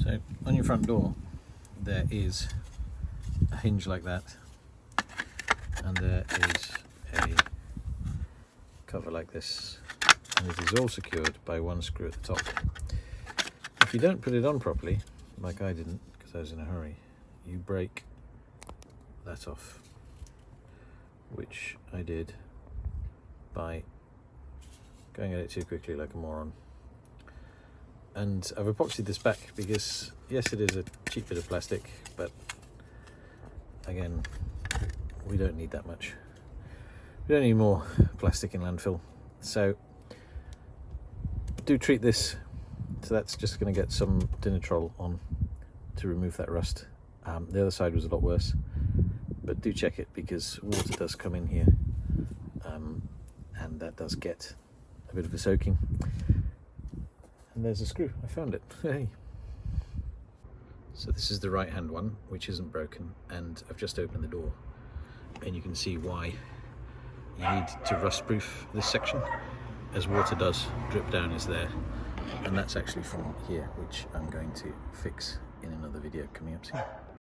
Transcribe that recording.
So on your front door there is a hinge like that, and there is a cover like this, and it is all secured by one screw at the top. If you don't put it on properly, like I didn't because I was in a hurry, you break that off, which I did by going at it too quickly like a moron. And I've epoxied this back because yes, it is a cheap bit of plastic, but again, we don't need that much. We don't need more plastic in landfill. So do treat this. So that's just going to get some Dinitrol on to remove that rust. The other side was a lot worse, but do check it because water does come in here, and that does get a bit of a soaking. And there's a screw, I found it. Hey. So this is the right hand one, which isn't broken, and I've just opened the door and you can see why you need to rust proof this section, as water does drip down is there, and that's actually from here, which I'm going to fix in another video coming up soon.